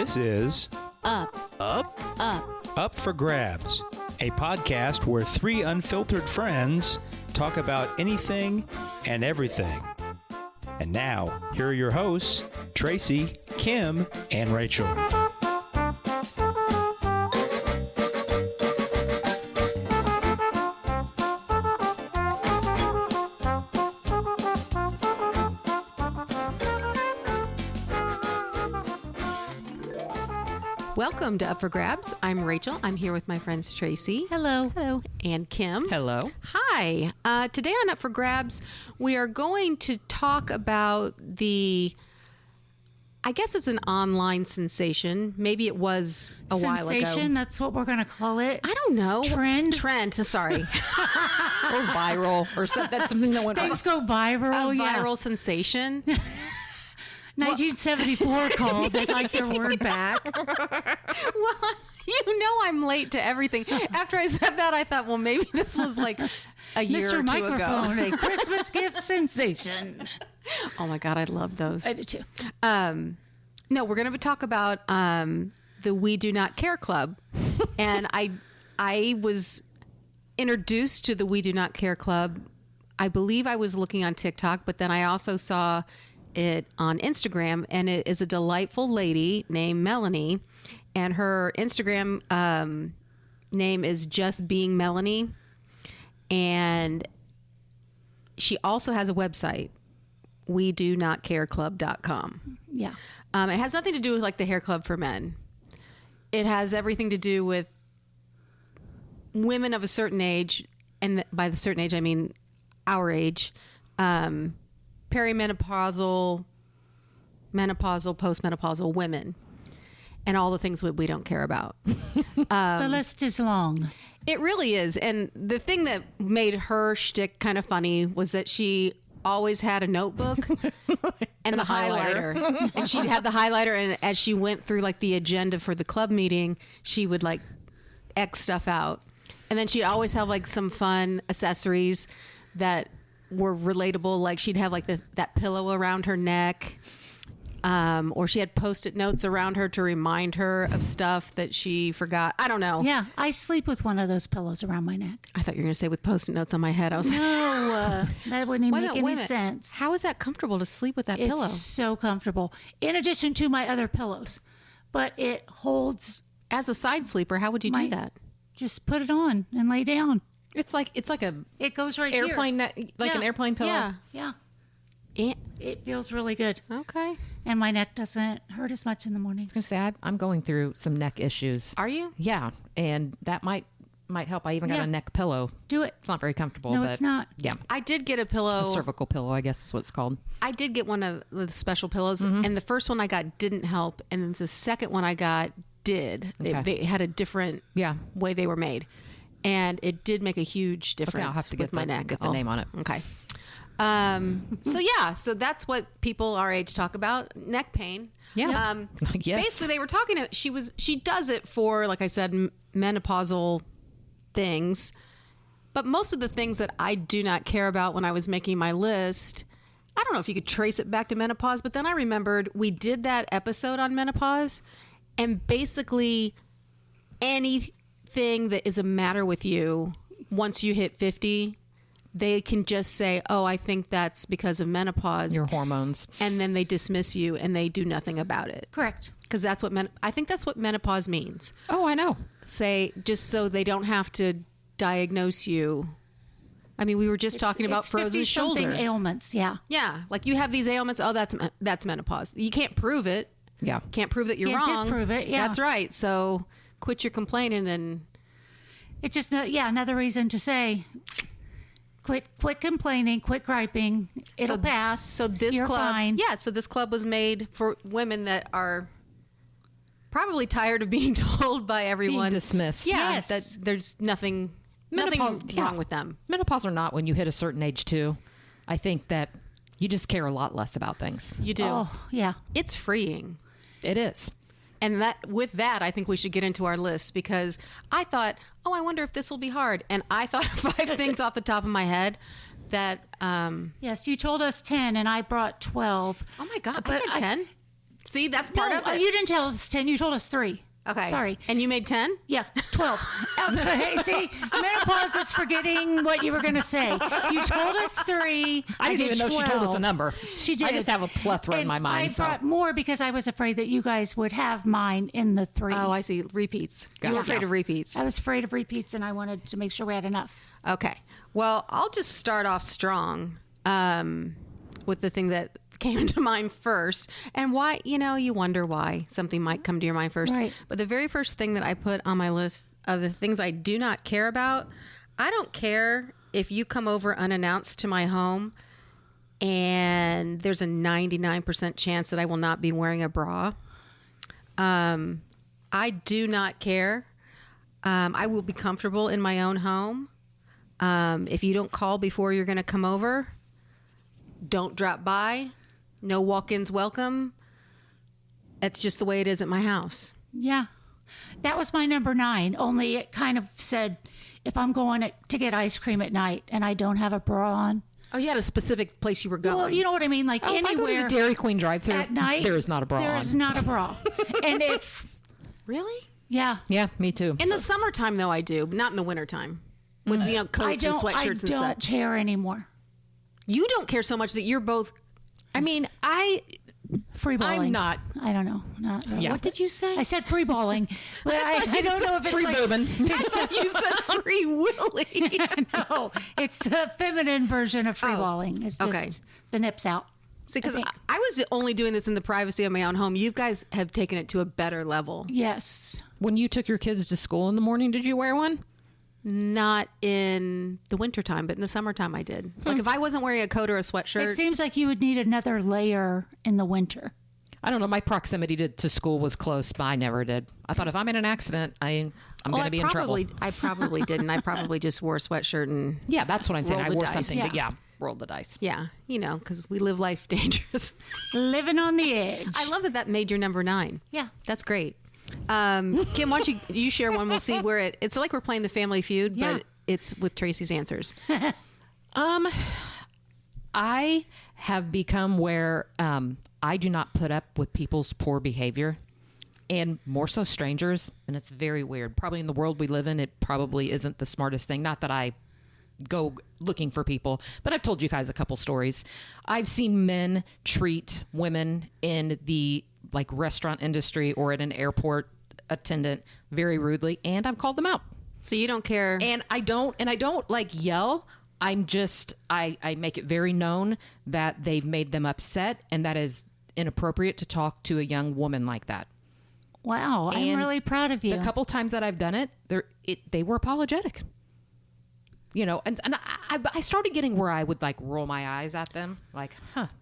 This is Up for Grabs, a podcast where three unfiltered friends talk about anything and everything. And now, here are your hosts, Tracy, Kim, and Rachel. Welcome to Up for Grabs. I'm Rachel. I'm here with my friends Tracy. Hello. Hello. And Kim. Hello. Hi. Today on Up for Grabs, we are going to talk about I guess it's an online sensation. Maybe it was a while ago. Sensation, that's what we're going to call it. I don't know. Trend. Sorry. Or viral. Or that's something that went Things go viral. A viral sensation. 1974 called. They'd like their word back. Well, you know I'm late to everything. After I said that, I thought, well, maybe this was like a year or two Microphone, ago. a Christmas gift sensation. Oh my God, I love those. I do too. No, we're going to talk about the We Do Not Care Club. And I was introduced to the We Do Not Care Club. I believe I was looking on TikTok, but then I also saw it on Instagram, and it is a delightful lady named Melani, and her Instagram name is Just Being Melani, and she also has a website, WeDoNotCareClub.com. Yeah. It has nothing to do with like the hair club for men. It has everything to do with women of a certain age, and by the certain age I mean our age, perimenopausal, menopausal, postmenopausal women, and all the things that we don't care about. The list is long. It really is. And the thing that made her shtick kind of funny was that she always had a notebook and the highlighter. And she'd have the highlighter, and as she went through like the agenda for the club meeting, she would like X stuff out. And then she'd always have like some fun accessories that were relatable, like she'd have like that pillow around her neck, or she had Post-it notes around her to remind her of stuff that she forgot. I don't know. Yeah, I sleep with one of those pillows around my neck. I thought you were going to say with Post-it notes on my head. I was No, that wouldn't even make any minute. sense. How is that comfortable to sleep with that pillow? It's so comfortable. In addition to my other pillows, but it holds. As a side sleeper, how would you do that? Just put it on and lay down. It's like a It goes right airplane here. an airplane pillow. Yeah. Yeah. It feels really good. Okay. And my neck doesn't hurt as much in the mornings. I was gonna say I'm going through some neck issues. Are you? Yeah, and that might help. I even got a neck pillow. Do it. It's not very comfortable. No, but it's not. Yeah, I did get a pillow. a cervical pillow, I guess is what it's called. I did get one of the special pillows, and the first one I got didn't help, and the second one I got did. Okay. They had a different way they were made. And it did make a huge difference. Okay, I'll have to get my neck. Get the name on it. Okay. So that's what people our age talk about: neck pain. Yeah. Yes. Basically, they were talking. She does it for, like I said, menopausal things. But most of the things that I do not care about when I was making my list, I don't know if you could trace it back to menopause. But then I remembered we did that episode on menopause, and basically anything that is a matter with you once you hit 50, they can just say, oh, I think that's because of menopause, Your hormones, and then they dismiss you and they do nothing about it. Correct. Because that's what I think that's what menopause means. Oh, I know. Say, just so they don't have to diagnose you. I mean, we were just talking about frozen shoulder. 50-something ailments. Yeah. Yeah, like you have these ailments. Oh, that's menopause. You can't prove it. Yeah, Can't prove that you're Can't wrong. disprove it, yeah. That's right. So quit your complaining and. It's just another reason to say, quit complaining, quit griping. It'll pass. So this You're club, fine. so this club was made for women that are probably tired of being told by everyone, being dismissed. Yeah, Yes. that there's nothing wrong with them. Menopause or not, when you hit a certain age too, I think that you just care a lot less about things. You do. Oh, yeah. It's freeing. It is. And with that, I think we should get into our list, because I thought, I wonder if this will be hard. And I thought of 5 things off the top of my head that... Yes, you told us 10 and I brought 12. Oh my God, I said 10? See, that's part of it. You didn't tell us 10. You told us 3. Okay. Sorry. And you made 10? Yeah, 12. Okay, see, menopause is forgetting what you were going to say. You told us 3. I didn't even know she told us a number. She did. I just have a plethora in my mind. I brought more because I was afraid that you guys would have mine in the 3. Oh, I see. Repeats. You were afraid of repeats. I was afraid of repeats, and I wanted to make sure we had enough. Okay. Well, I'll just start off strong with the thing that came into mind first. And why, you wonder why something might come to your mind first. Right. But the very first thing that I put on my list of the things I do not care about, I don't care if you come over unannounced to my home and there's a 99% chance that I will not be wearing a bra. I do not care. I will be comfortable in my own home. If you don't call before you're going to come over, don't drop by. No walk-ins welcome. That's just the way it is at my house. Yeah. That was my number 9, only it kind of said if I'm going to get ice cream at night and I don't have a bra on. Oh, you had a specific place you were going. Well, you know what I mean? Like If I go to anywhere the Dairy Queen drive-thru, at night. there is not a bra There on. is not a bra. And if, Really? yeah. Yeah, me too. In the summertime, though, I do. Not in the wintertime. With, coats and sweatshirts and I don't such. care anymore. You don't care so much that you're both... I mean, Free balling. I'm not. I don't know. Not really. Yeah. What did you say? I said free balling, but I don't know if it's Free like boobing. You said free willy. no. It's the feminine version of free balling. It's just okay. the nips out. See, because think. I was only doing this in the privacy of my own home. You guys have taken it to a better level. Yes. When you took your kids to school in the morning, did you wear one? Not in the wintertime, but in the summertime I did. Like if I wasn't wearing a coat or a sweatshirt. It seems like you would need another layer in the winter. I don't know. My proximity to school was close, but I never did. I thought if I'm in an accident, I'm going to be in trouble. I probably didn't. I probably just wore a sweatshirt and Yeah, that's what I'm saying. Roll I the wore dice. something, but Yeah. rolled the dice. yeah, because we live life dangerous. Living on the edge. I love that made your number 9. Yeah. That's great. Kim, why don't you share one? We'll see where it's like we're playing the Family Feud, Yeah. but it's with Tracy's answers. I have become where I do not put up with people's poor behavior, and more so strangers, and it's very weird. Probably in the world we live in, it probably isn't the smartest thing. Not that I go looking for people, but I've told you guys a couple stories. I've seen men treat women in the restaurant industry or at an airport attendant very rudely, and I've called them out. So you don't care. And I don't yell. I'm just, I make it very known that they've made them upset and that is inappropriate to talk to a young woman like that. Wow. I'm And really proud of you. The couple times that I've done it, they were apologetic. And I started getting where I would roll my eyes at them,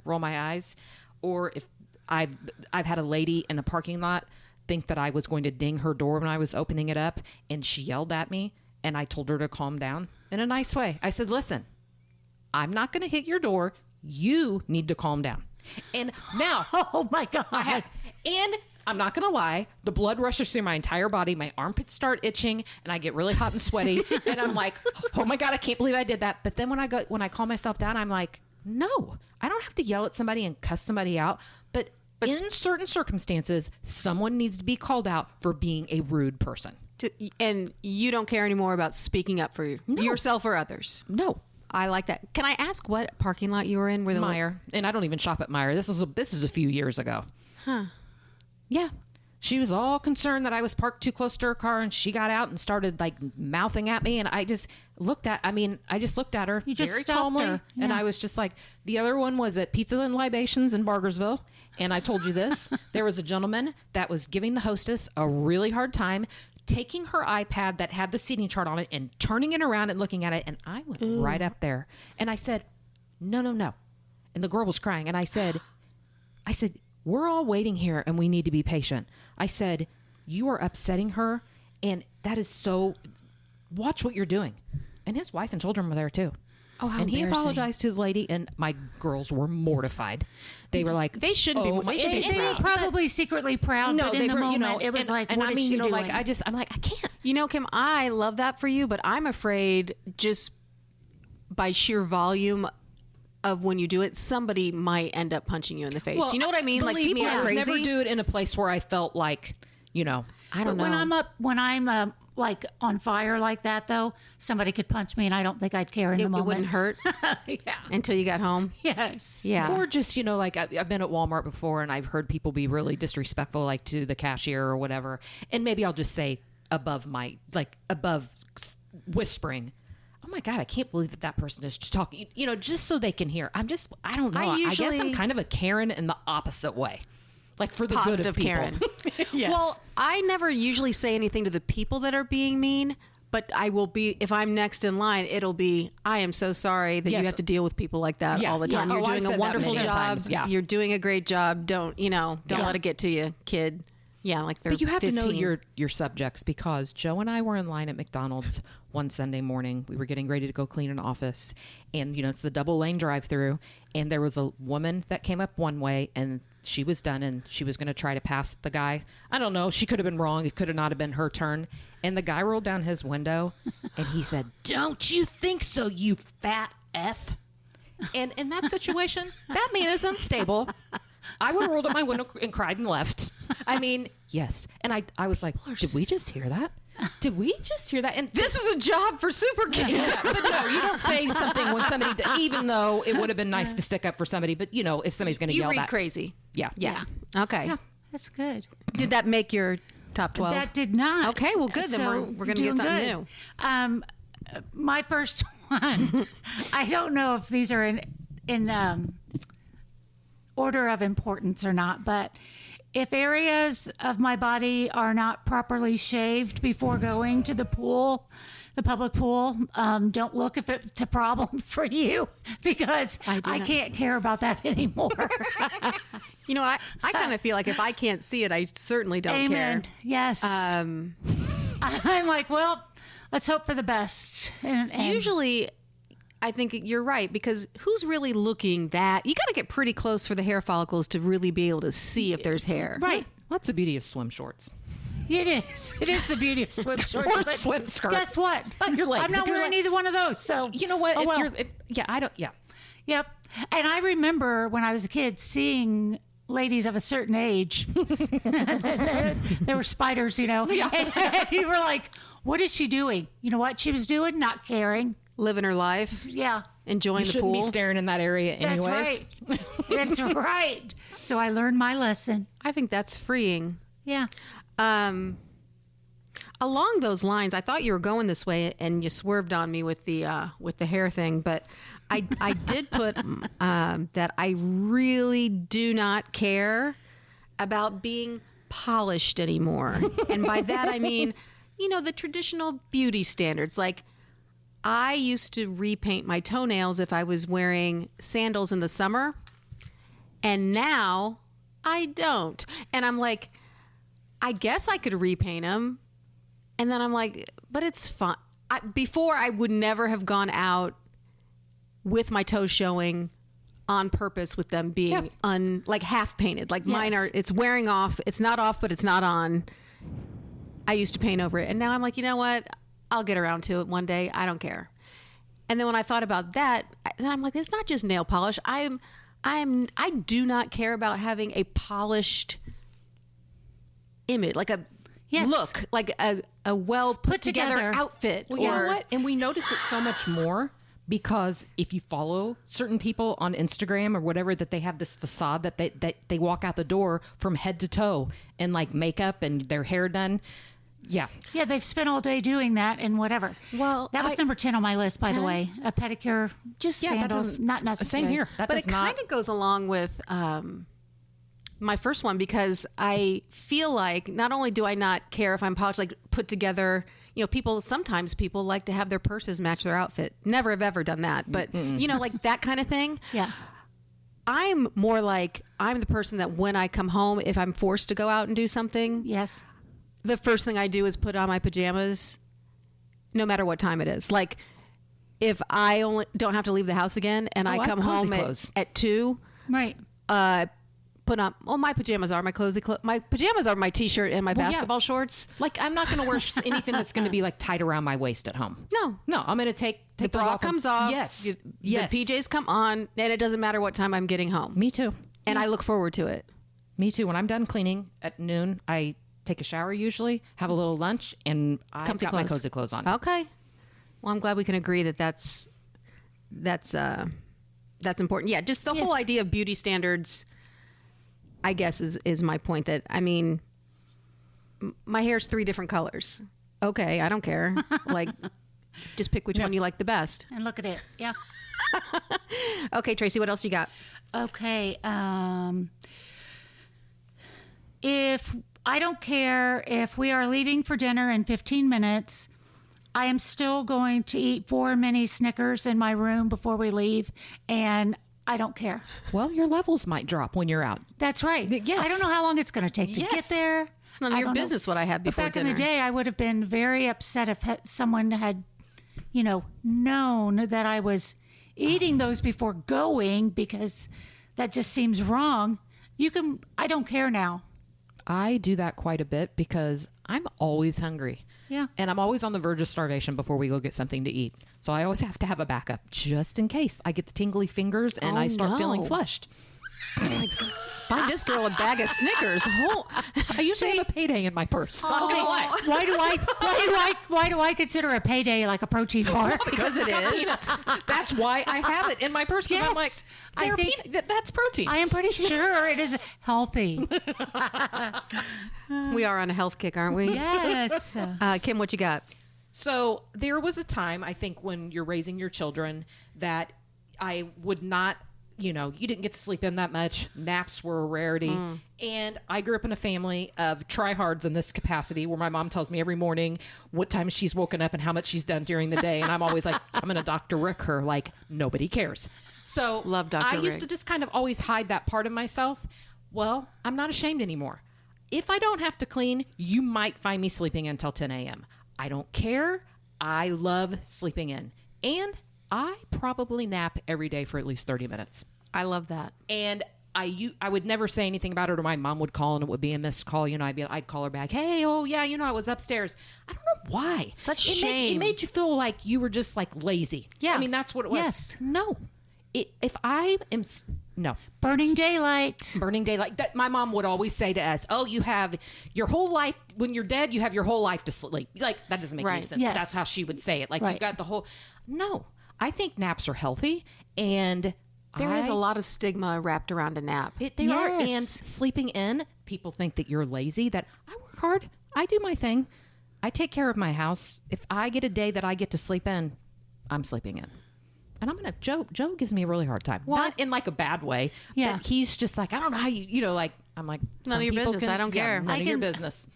roll my eyes. Or if I've had a lady in a parking lot think that I was going to ding her door when I was opening it up, and she yelled at me, and I told her to calm down in a nice way. I said, listen, I'm not going to hit your door. You need to calm down. And now, oh my God. And I'm not going to lie, the blood rushes through my entire body. My armpits start itching, and I get really hot and sweaty. And I'm like, oh my God, I can't believe I did that. But then when I calm myself down, I'm like, no, I don't have to yell at somebody and cuss somebody out. But in certain circumstances, someone needs to be called out for being a rude person. And you don't care anymore about speaking up for yourself or others. No. I like that. Can I ask what parking lot you were in? Where the Meyer. And I don't even shop at Meyer. This is a few years ago. Huh. Yeah. She was all concerned that I was parked too close to her car, and she got out and started mouthing at me, and I just looked at her You just very stopped calmly, her. Yeah. and I was just like, the other one was at Pizza and Libations in Bargersville, and I told you this, there was a gentleman that was giving the hostess a really hard time, taking her iPad that had the seating chart on it and turning it around and looking at it, and I went right up there, and I said, no, and the girl was crying, and I said, we're all waiting here and we need to be patient. I said, you are upsetting her, and that is so, watch what you're doing. And his wife and children were there too. Oh, how And he embarrassing. apologized to the lady, and my girls were mortified. They were like, They shouldn't be. They should be They were proud. probably secretly proud, but in the moment, it was like, what is she doing? I'm like, I can't. Kim, I love that for you, but I'm afraid just by sheer volume of when you do it, somebody might end up punching you in the face. Well, you know what I mean? Like, believe people me, are I would crazy. never do it in a place where I felt like, I don't know. When I'm like on fire like that, though, somebody could punch me, and I don't think I'd care in the it moment. wouldn't hurt Yeah. until you got home. Yes. Yeah. Or just, like I've been at Walmart before and I've heard people be really disrespectful, like to the cashier or whatever. And maybe I'll just say above whispering, oh my God, I can't believe that person is just talking, just so they can hear. I don't know. I guess I'm usually- kind of a Karen in the opposite way. Like for the good Positive of people. Karen. Yes. Well, I never usually say anything to the people that are being mean, but I will be, if I'm next in line, it'll be, I am so sorry that Yes. you have to deal with people like that Yeah. all the time. Yeah. You're Oh, I've doing said a that wonderful many job. times. Yeah. You're doing a great job. Don't let it get to you, kid. Yeah, like they're But you have 15. to know your subjects, because Joe and I were in line at McDonald's one Sunday morning. We were getting ready to go clean an office, and it's the double lane drive through, and there was a woman that came up one way, and she was done, and she was going to try to pass the guy. I don't know. She could have been wrong. It could have not have been her turn. And the guy rolled down his window, and he said, "Don't you think so, you fat F?" And in that situation, that man is unstable. I would have rolled up my window and cried and left. I mean, yes. And I was like, did we just hear that? Did we just hear that? And This is a job for super kids. yeah, but no, you don't say something when somebody, even though it would have been nice to stick up for somebody, but if somebody's going to You yell read that. crazy. Yeah. Yeah. Okay. Yeah. That's good. Did that make your top 12? That did not. Okay, well, good. Then So, we're going to get doing something good. new. My first one, I don't know if these are in order of importance or not, but if areas of my body are not properly shaved before going to the pool, the public pool, don't look if it's a problem for you, because I can't care about that anymore. I kind of feel like if I can't see it, I certainly don't Amen. care. Yes. I'm like, well, let's hope for the best. And Usually, I think you're right, because who's really looking that? You got to get pretty close for the hair follicles to really be able to see if there's hair. right. That's the beauty of swim shorts. It is. It is the beauty of swim shorts. Or but swim skirts. Guess what? On your legs. I'm not If you're wearing like- either one of those. So You know what? Oh, well. Yeah. Yep. And I remember when I was a kid seeing ladies of a certain age. They were spiders, And you were like, what is she doing? You know what she was doing? Not caring. Living her life, Yeah. enjoying You the shouldn't pool. be staring in that area That's anyways. right. That's right. So I learned my lesson. I think that's freeing. Yeah. Along those lines, I thought you were going this way, and you swerved on me with the hair thing. But I did put that I really do not care about being polished anymore, and by that I mean, the traditional beauty standards. Like, I used to repaint my toenails if I was wearing sandals in the summer, and now I don't. And I'm like, I guess I could repaint them. And then I'm like, but it's fun. Before, I would never have gone out with my toes showing on purpose with them being like half painted. Like mine are, it's wearing off. It's not off, but it's not on. I used to paint over it. And now I'm like, you know what? I'll get around to it one day. I don't care. And then when I thought about that, then I'm like, it's not just nail polish. I do not care about having a polished image, like a look, like a well put together outfit. Well, you know what? And we notice it so much more because if you follow certain people on Instagram or whatever, that they have this facade that they walk out the door from head to toe in like makeup and their hair done. Yeah. Yeah, they've spent all day doing that and whatever. Well, that was number 10 on my list, by the way. A pedicure, Just sandals, not necessary. Same here. That but does it kind of goes along with my first one, because I feel like not only do I not care if I'm polished, like put together, sometimes people like to have their purses match their outfit. Never have ever done that. But, like that kind of thing. Yeah. I'm more like, I'm the person that when I come home, if I'm forced to go out and do something, Yes. the first thing I do is put on my pajamas, no matter what time it is. Like, if I only don't have to leave the house again and I come cozy home clothes. at 2, Right. put on. Oh, my pajamas are my cozy clothes. My pajamas are my t-shirt and my basketball shorts. Like, I'm not going to wear anything that's going to be like tight around my waist at home. No, I'm going to take the those bra off. comes off. Yes. The PJs come on, and it doesn't matter what time I'm getting home. Me too. And I look forward to it. Me too. When I'm done cleaning at noon, I take a shower usually, have a little lunch, and I've Comfy got clothes. my cozy clothes on. Okay. Well, I'm glad we can agree that that's important. Yeah, just the whole idea of beauty standards, I guess, is my point. That, I mean, my hair's 3 different colors. Okay, I don't care. Like, just pick which one you like the best. And look at it. Yeah. Okay, Tracy, what else you got? Okay. If I don't care if we are leaving for dinner in 15 minutes, I am still going to eat 4 mini Snickers in my room before we leave, and I don't care. Well, your levels might drop when you're out. That's right. Yes. I don't know how long it's going to take to get there. It's none of your business what I had before back dinner. in the day, I would have been very upset if someone had, known that I was eating those before going, because that just seems wrong. I don't care now. I do that quite a bit because I'm always hungry. Yeah. And I'm always on the verge of starvation before we go get something to eat. So I always have to have a backup just in case I get the tingly fingers and I start feeling flushed. Buy this girl a bag of Snickers. I usually have a payday in my purse. Why do I consider a payday like a protein bar? Because it is. Peanuts. That's why I have it in my purse, because I'm like, I think that's protein. I am pretty sure it is healthy. We are on a health kick, aren't we? Yes. Kim, what you got? So there was a time, I think, when you're raising your children that I would not, you didn't get to sleep in that much. Naps were a rarity. And I grew up in a family of tryhards in this capacity, where my mom tells me every morning what time she's woken up and how much she's done during the day. And I'm always like, I'm going to Dr. Rick her, like nobody cares. So Love Dr. I Rick. used to just kind of always hide that part of myself. Well, I'm not ashamed anymore. If I don't have to clean, you might find me sleeping until 10 a.m. I don't care. I love sleeping in. And I probably nap every day for at least 30 minutes. I love that. And I would never say anything about it, or my mom would call and it would be a missed call. I'd call her back. Hey, oh yeah, I was upstairs. I don't know why. Such it shame. It made you feel like you were just like lazy. Yeah. I mean, that's what it was. Yes. No. If I am, no. Burning daylight. Burning daylight. That my mom would always say to us, "Oh, you have your whole life. When you're dead, you have your whole life to sleep." Like, that doesn't make any Right. sense. Yes. But that's how she would say it. Like, Right. you've got the whole. No, I think naps are healthy, and There is a lot of stigma wrapped around a nap. They are. Yes. And sleeping in, people think that you're lazy. That I work hard. I do my thing. I take care of my house. If I get a day that I get to sleep in, I'm sleeping in. And I'm gonna Joe gives me a really hard time. Not in like a bad way. Yeah. But he's just like, I don't know how I'm like, None some of your people business. I don't care. None of your business.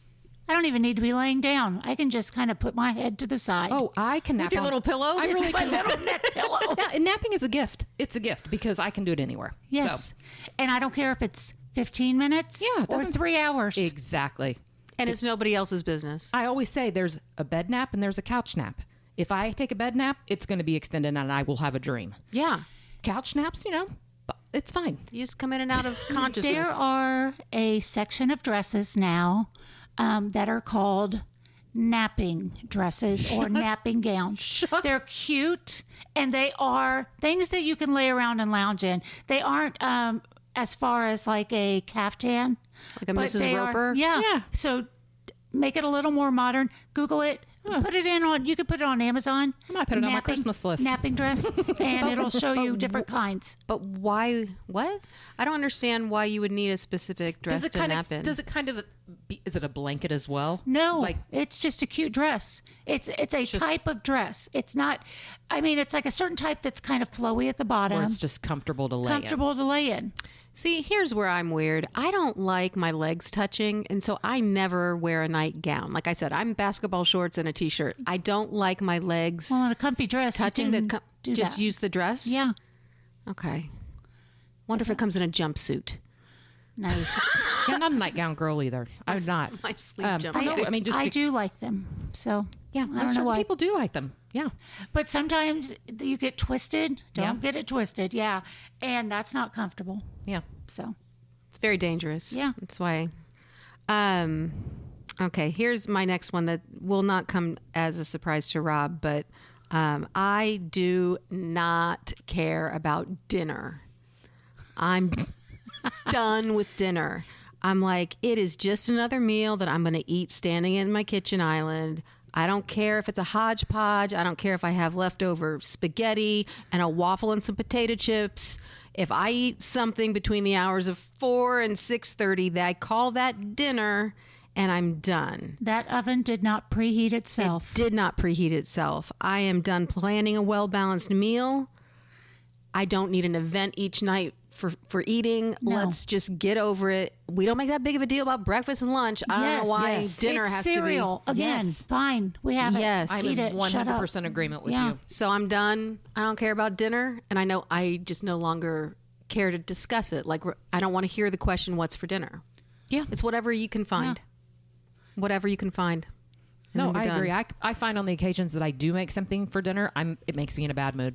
I don't even need to be laying down. I can just kind of put my head to the side. Oh, I can nap With your on- little pillow? I really my can nap. little neck pillow. Yeah, and napping is a gift. It's a gift because I can do it anywhere. Yes. So, And I don't care if it's 15 minutes it or doesn't- 3 hours. exactly. And it's nobody else's business. I always say there's a bed nap and there's a couch nap. If I take a bed nap, it's going to be extended and I will have a dream. Yeah. Couch naps, it's fine. You just come in and out of consciousness. There are a section of dresses now that are called napping dresses or napping gowns. They're cute, and they are things that you can lay around and lounge in. They aren't as far as like a caftan. Like a but Mrs. they are- Roper? yeah. So make it a little more modern. Google it. Put it in on. You could put it on Amazon. I might put it on my Christmas list. Napping dress, and it'll show you different kinds. But why? What? I don't understand why you would need a specific dress to nap in. Is it a blanket as well? No, Like, it's just a cute dress. It's a type of dress. It's not. I mean, it's like a certain type that's kind of flowy at the bottom, or it's just comfortable to lay in. comfortable to lay in. See, here's where I'm weird. I don't like my legs touching, and so I never wear a nightgown. Like I said, I'm basketball shorts and a t-shirt. I don't like my legs Well, in a comfy dress, touching you can do just that. use the dress? Yeah, Okay. Wonder if it comes in a jumpsuit. nice. I'm not a nightgown girl either. I'm not. My sleep No, jumpsuit. I mean, just I do like them. So Yeah, I don't know certain why. people do like them. Yeah. But sometimes you get twisted. Don't Yeah. get it twisted. Yeah, and that's not comfortable. Yeah. So It's very dangerous. Yeah. That's why. Okay, here's my next one that will not come as a surprise to Rob, but I do not care about dinner. I'm done with dinner. I'm like, it is just another meal that I'm going to eat standing in my kitchen island. I don't care if it's a hodgepodge. I don't care if I have leftover spaghetti and a waffle and some potato chips. If I eat something between the hours of 4 and 6:30, I call that dinner, and I'm done. That oven did not preheat itself. It did not preheat itself. I am done planning a well-balanced meal. I don't need an event each night for eating. No. Let's just get over it. We don't make that big of a deal about breakfast and lunch. I don't know why dinner it's has cereal. to be. Again, fine. We have Yes. it. I'm Eat in it. Shut up. 100% agreement with Yeah. you. So I'm done. I don't care about dinner. And I know I just no longer care to discuss it. Like, I don't want to hear the question, what's for dinner? Yeah. It's whatever you can find. Whatever you can find. And No, then we're I done. agree. I find on the occasions that I do make something for dinner, it makes me in a bad mood.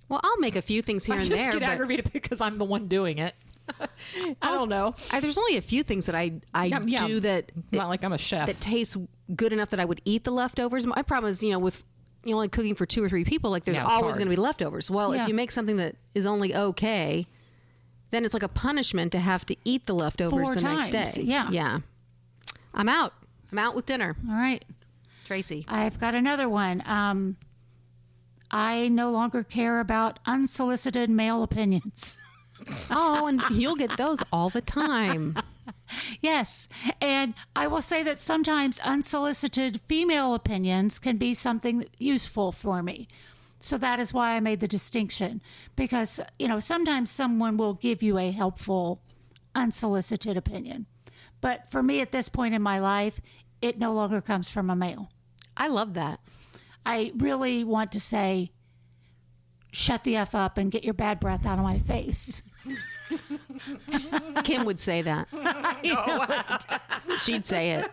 Well, I'll make a few things here I and just there. get but aggravated because I'm the one doing it. I don't know. there's only a few things that I Yeah, do that It's not like I'm a chef. that tastes good enough that I would eat the leftovers. My problem is, with only cooking for 2 or 3 people, like there's Yeah, it's always hard. going to be leftovers. Well, Yeah. if you make something that is only okay, then it's like a punishment to have to eat the leftovers 4 the next times. day. Yeah. Yeah. I'm out. I'm out with dinner. All right. Tracy. I've got another one. I no longer care about unsolicited male opinions. Oh, and you'll get those all the time. Yes. And I will say that sometimes unsolicited female opinions can be something useful for me. So that is why I made the distinction. Because, sometimes someone will give you a helpful, unsolicited opinion. But for me at this point in my life, it no longer comes from a male. I love that. I really want to say, shut the F up and get your bad breath out of my face. Kim would say that. She'd say it.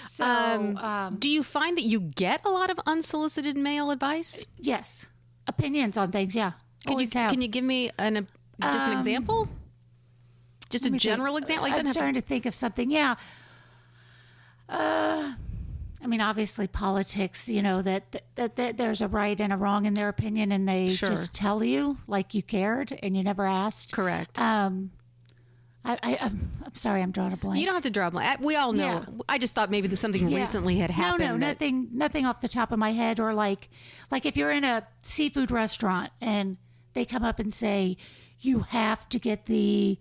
So, Do you find that you get a lot of unsolicited male advice? yes, opinions on things, yeah. Always have. Can you give me just an example? Just a Let me general think. example? Like, I'm trying to think of something. Yeah. Obviously politics, that there's a right and a wrong in their opinion, and they Sure. just tell you like you cared and you never asked. Correct. I'm sorry, I'm drawing a blank. You don't have to draw a blank. We all know. Yeah. I just thought maybe something Yeah. recently had happened. No, that- nothing off the top of my head. Or like if you're in a seafood restaurant and they come up and say, you have to get the,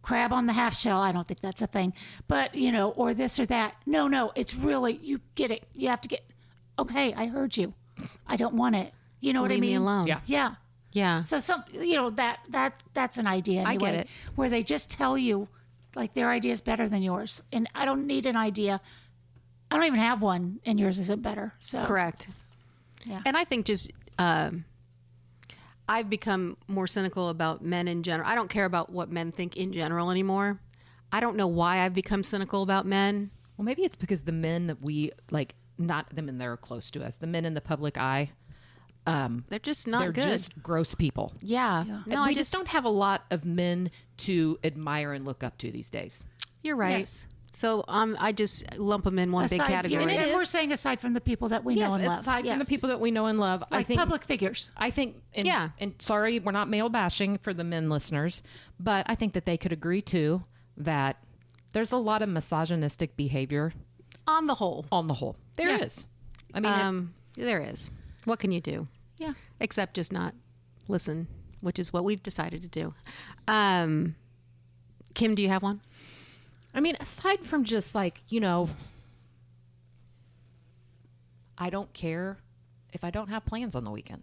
crab on the half shell. I don't think that's a thing, but or this or that. No, it's really, you get it. You have to get, okay, I heard you. I don't want it. You know what I Leave mean? me alone. Yeah. Yeah. Yeah. So that's an idea. Anyway, I get it. Where they just tell you like their idea is better than yours. And I don't need an idea. I don't even have one and yours isn't better. So Correct. Yeah. And I think just I've become more cynical about men in general. I don't care about what men think in general anymore. I don't know why I've become cynical about men. Well, maybe it's because the men that we like, not the men that are close to us, the men in the public eye, They're just not they're good. just gross people. Yeah. No, we I just don't have a lot of men to admire and look up to these days. You're right. Yes. So I just lump them in one big Aside- category. And is. we're saying aside from the people that we know and love. aside from the Yes. people that we know and love, I like think public figures. I think, and, Yeah. and sorry, we're not male bashing for the men listeners, but I think that they could agree too that there's a lot of misogynistic behavior On the whole, on the whole. There is. I mean, there is. What can you do? Yeah. Except just not listen, which is what we've decided to do. Kim, do you have one? I mean, aside from just like, I don't care if I don't have plans on the weekend.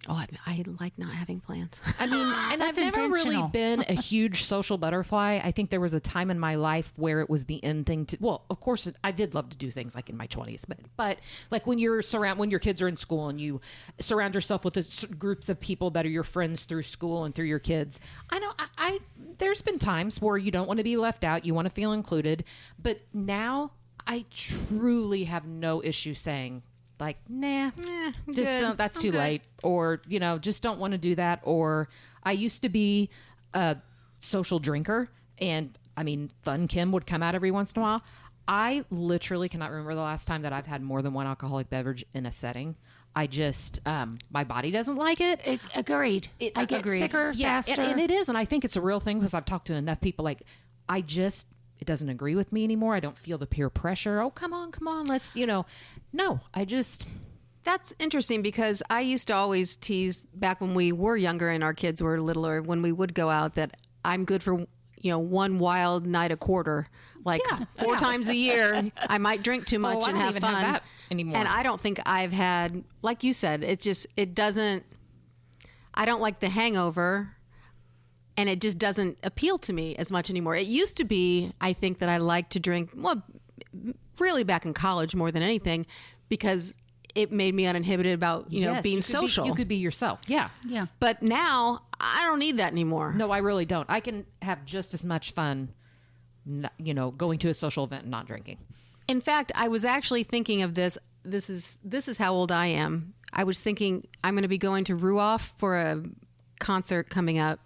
Oh, I like not having plans. I mean, and I've That's never really intentional. been a huge social butterfly. I think there was a time in my life where it was the in thing to, well, of course, I did love to do things like in my 20s, but like when your kids are in school and you surround yourself with groups of people that are your friends through school and through your kids. I know there's been times where you don't want to be left out. You want to feel included. But now I truly have no issue saying, like, nah, just good. don't, that's I'm too good. late, or just don't want to do that. Or I used to be social drinker, and I mean, Fun Kim would come out every once in a while. I literally cannot remember the last time that I've had more than one alcoholic beverage in a setting. I just, my body doesn't like it. Agreed. I get sicker faster. And it is. And I think it's a real thing because I've talked to enough people. Like, it doesn't agree with me anymore. I don't feel the peer pressure. Oh, come on. Let's, no, That's interesting because I used to always tease back when we were younger and our kids were littler, when we would go out, that I'm good for, one wild night a quarter. Like 4 times a year, I might drink too much and have fun. Have that anymore. And I don't think I've had, like you said, I don't like the hangover, and it just doesn't appeal to me as much anymore. It used to be, I think, that I liked to drink, well, really back in college more than anything, because it made me uninhibited about, being social. You could be yourself. Yeah. Yeah. But now I don't need that anymore. No, I really don't. I can have just as much fun, going to a social event and not drinking. In fact, I was actually thinking of this. This is how old I am. I was thinking I'm going to be going to Ruoff for a concert coming up.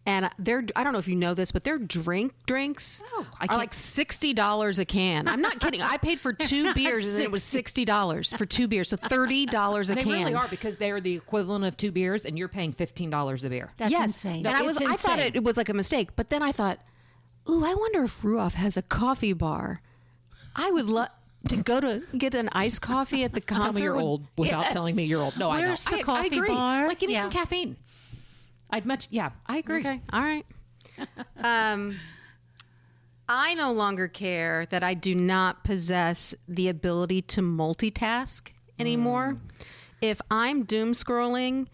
And I don't know if you know this, but their drinks are like $60 a can. I'm not kidding. I paid for 2 beers and then it was $60 for 2 beers. So $30 a can. They really are, because they are the equivalent of 2 beers and you're paying $15 a beer. That's insane. And I thought it was like a mistake, but then I thought, ooh, I wonder if Ruoff has a coffee bar. I would love to go to get an iced coffee at the concert. Tell me you're old without telling me you're old. No, Where's I know. the coffee I agree. bar? Like, give me some caffeine. I agree. Okay, all right. I no longer care that I do not possess the ability to multitask anymore. If I'm doom scrolling,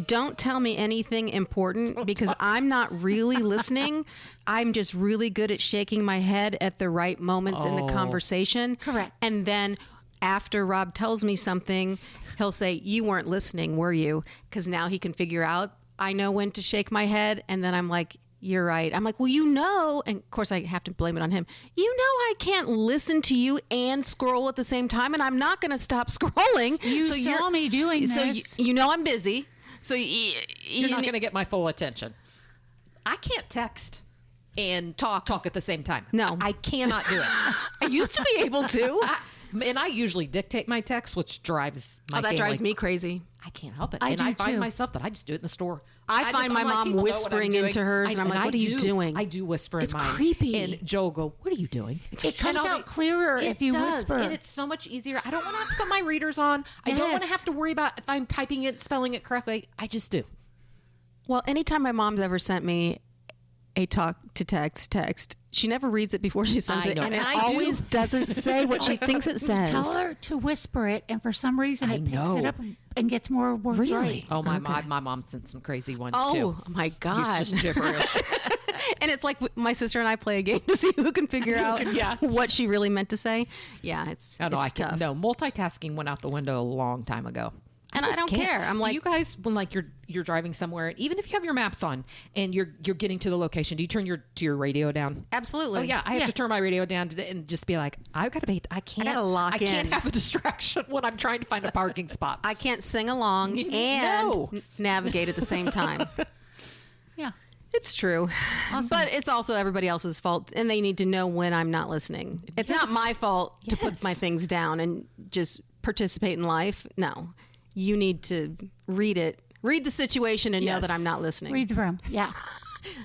don't tell me anything important, because I'm not really listening. I'm just really good at shaking my head at the right moments in the conversation. Correct. And then after Rob tells me something, he'll say, "You weren't listening, were you?" Because now he can figure out I know when to shake my head. And then I'm like, "You're right." I'm like, "Well, and of course I have to blame it on him. I can't listen to you and scroll at the same time, and I'm not going to stop scrolling. You saw me doing this. So I'm busy. So you're not going to get my full attention. I can't text and talk at the same time. No. I cannot do it. I used to be able to. And I usually dictate my text, which drives my family. Drives me crazy. I can't help it. I I find too. myself that I just do it in the store. I find my mom whispering into hers, and I'm like, "What are you doing?" I do whisper It's in mine. creepy. And Joe will go, "What are you doing?" It comes out clearer if you whisper. And it's so much easier. I don't want to have to put my readers on. I don't want to have to worry about if I'm typing it, spelling it correctly. I just do. Well, anytime my mom's ever sent me a talk to text, she never reads it before she sends it, and it always doesn't say what she thinks it says. Tell her to whisper it, and for some reason it picks it up and gets more words right. Oh, my mom sent some crazy ones too. Oh my God. It's just gibberish. And it's like my sister and I play a game to see who can figure out what she really meant to say. Yeah, it's tough. No, multitasking went out the window a long time ago. And I don't care. I'm like, do you guys, when like you're driving somewhere, even if you have your maps on and you're getting to the location, do you turn your radio down? Absolutely. Oh yeah, I have to turn my radio down and just be like, I've got to be. I gotta lock in. I can't have a distraction when I'm trying to find a parking spot. I can't sing along and navigate at the same time. Yeah. It's true. Awesome. But it's also everybody else's fault, and they need to know when I'm not listening. It's not my fault to put my things down and just participate in life. No. You need to read the situation and know that I'm not listening. Read the room. Yeah.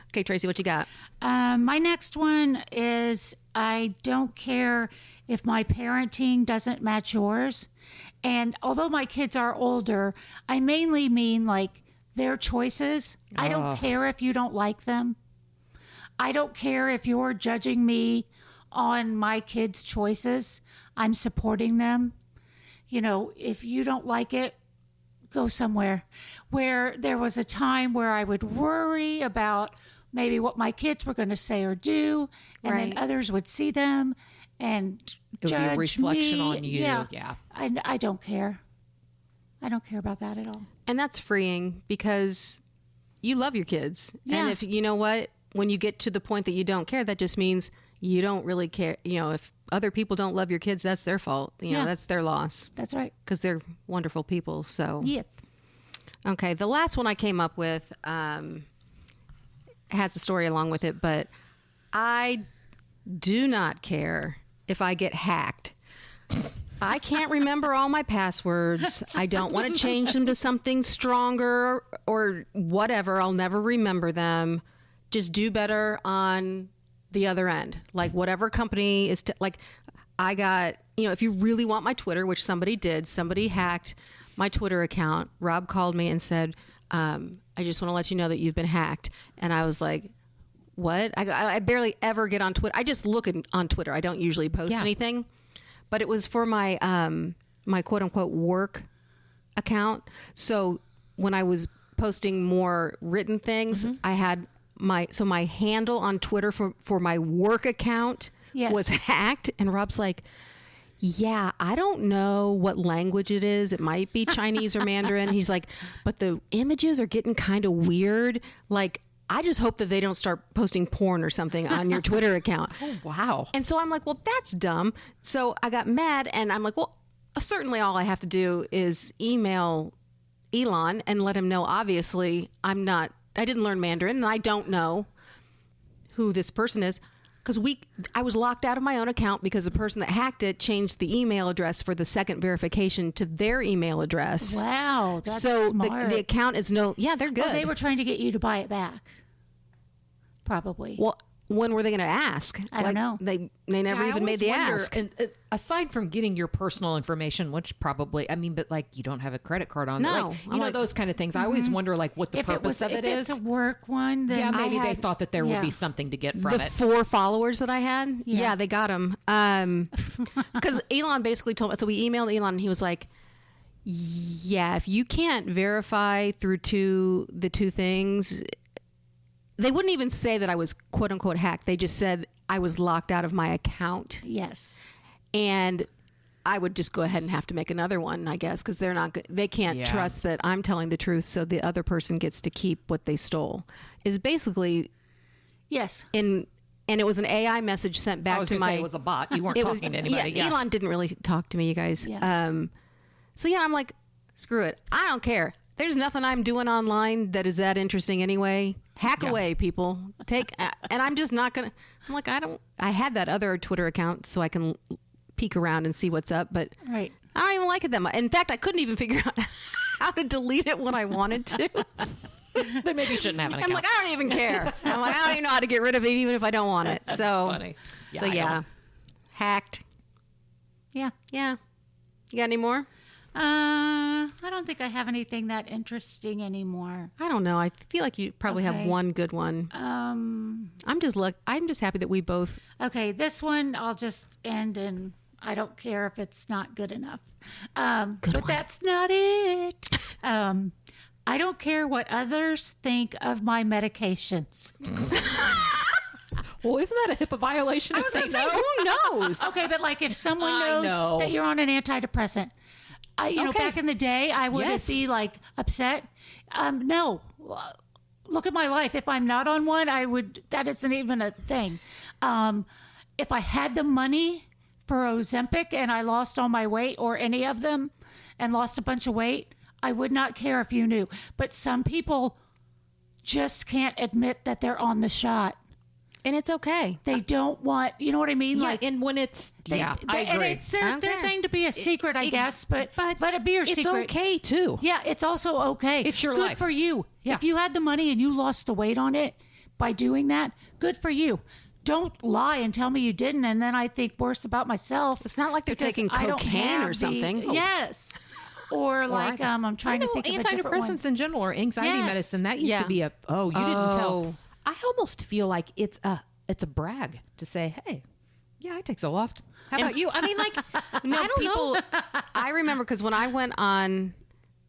Okay, Tracy, what you got? My next one is, I don't care if my parenting doesn't match yours. And although my kids are older, I mainly mean like their choices. I don't care if you don't like them. I don't care if you're judging me on my kids' choices. I'm supporting them. If you don't like it, go somewhere. Where there was a time where I would worry about maybe what my kids were going to say or do, and then others would see them and it judge would be a reflection me. on you. Yeah. I don't care. I don't care about that at all. And that's freeing because you love your kids. Yeah. And if you know what, when you get to the point that you don't care, that just means you don't really care. If other people don't love your kids, that's their fault. That's their loss. That's right. Because they're wonderful people. So Yep. Okay, the last one I came up with, has a story along with it, but I do not care if I get hacked. I can't remember all my passwords. I don't want to change them to something stronger or whatever. I'll never remember them. Just do better on the other end. Like whatever company is, like I got, if you really want my Twitter, which somebody did, somebody hacked my Twitter account. Rob called me and said, I just want to let you know that you've been hacked. And I was like, what? I barely ever get on Twitter. I just look on Twitter. I don't usually post anything. But it was for my my quote unquote work account. So when I was posting more written things, I had my handle on Twitter for my work account was hacked. And Rob's like, yeah, I don't know what language it is. It might be Chinese or Mandarin. He's like, but the images are getting kind of weird. Like, I just hope that they don't start posting porn or something on your Twitter account. Oh, wow. And so I'm like, well, that's dumb. So I got mad and I'm like, well, certainly all I have to do is email Elon and let him know, obviously, I didn't learn Mandarin and I don't know who this person is. Because I was locked out of my own account because the person that hacked it changed the email address for the second verification to their email address. Wow, that's so smart. the account is they're good. Well, they were trying to get you to buy it back. Probably. Well, when were they going to ask? I don't know. They never even made the ask. And aside from getting your personal information, which probably, but like you don't have a credit card on there. Like, those kind of things. I always wonder like what the purpose of it is. If it's a work one, then maybe they thought that there would be something to get from the 4 followers that I had. Yeah, they got them. Because Elon basically told me, so we emailed Elon and he was like, yeah, if you can't verify through the two things, they wouldn't even say that I was quote unquote hacked. They just said I was locked out of my account. Yes. And I would just go ahead and have to make another one, I guess, because they can't trust that I'm telling the truth. So the other person gets to keep what they stole is basically. Yes. And it was an AI message sent back to my. It was a bot. You weren't talking to anybody. Yeah, Elon didn't really talk to me, you guys. Yeah. So I'm like, screw it. I don't care. There's nothing I'm doing online that is that interesting anyway. Hack away, people. And I'm just not going to, I'm like, I had that other Twitter account so I can peek around and see what's up, but I don't even like it that much. In fact, I couldn't even figure out how to delete it when I wanted to. Then maybe you shouldn't have an account. I'm like, I don't even care. I'm like, I don't even know how to get rid of it even if I don't want it. That's so funny. Hacked. Yeah. Yeah. You got any more? I don't think I have anything that interesting anymore. I don't know. I feel like you probably have one good one. I'm just happy that we both. Okay, this one I'll just end, and I don't care if it's not good enough. That's not it. I don't care what others think of my medications. Well, isn't that a HIPAA violation? I was going to say, who knows? Okay, but like if someone knows that you're on an antidepressant. Back in the day, I would be like upset. No, look at my life. If I'm not on one, that isn't even a thing. If I had the money for Ozempic and I lost all my weight or any of them and lost a bunch of weight, I would not care if you knew. But some people just can't admit that they're on the shot. And it's okay. They don't want, you know what I mean? Yeah, and when it's, I agree. And it's their thing to be a secret, I guess, but let it be your secret. It's okay, too. Yeah, it's also okay. It's your life. Good for you. Yeah. If you had the money and you lost the weight on it by doing that, good for you. Don't lie and tell me you didn't, and then I think worse about myself. It's not like they're taking cocaine or something. Yes. Or like, I'm trying to think of a different one. Antidepressants in general or anxiety medicine, that used to be you didn't tell. I almost feel like it's a brag to say, hey, I take Zoloft. How about you? I mean, like, I don't know. I remember because when I went on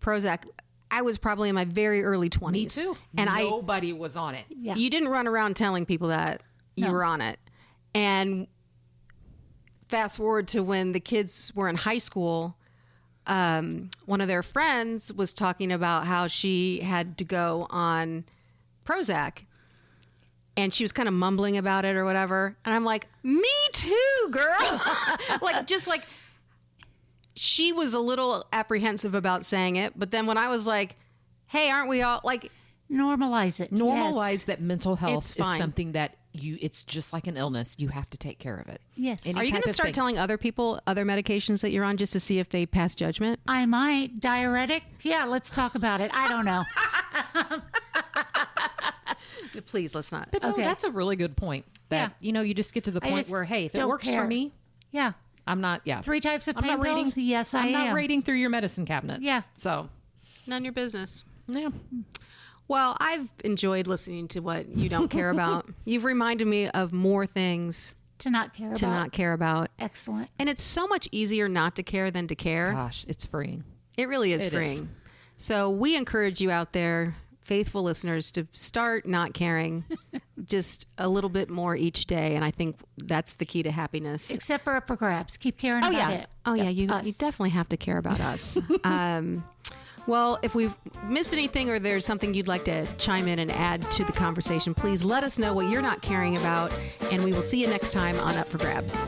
Prozac, I was probably in my very early 20s. Me too. And nobody was on it. Yeah. You didn't run around telling people that you were on it. And fast forward to when the kids were in high school, one of their friends was talking about how she had to go on Prozac. And she was kind of mumbling about it or whatever. And I'm like, me too, girl. She was a little apprehensive about saying it. But then when I was like, hey, aren't we all like, Normalize it. Normalize Yes. that mental health It's is fine. something that it's just like an illness. You have to take care of it. Yes. Any Are you type going to of start thing. telling other people other medications that you're on just to see if they pass judgment? I might. Diuretic? Yeah, let's talk about it. I don't know. Please, let's not. But no, Okay. that's a really good point. That you just get to the I point just where, hey, if it don't works for care. me, Yeah. I'm not. Yeah. 3 types of I'm pain not reading. pills? Yes, I I'm not am. raiding through your medicine cabinet. Yeah. So None of your business. yeah. Well, I've enjoyed listening to what you don't care about. You've reminded me of more things To not care to about. not care about. Excellent. And it's so much easier not to care than to care. Gosh, it's freeing. It really is It freeing. is. So we encourage you out there, faithful listeners, to start not caring just a little bit more each day. And I think that's the key to happiness. Except for Up for Grabs. Keep caring Oh about yeah. it. Oh yeah. You Us. definitely have to care about us. Well, if we've missed anything or there's something you'd like to chime in and add to the conversation, please let us know what you're not caring about, and we will see you next time on Up for Grabs.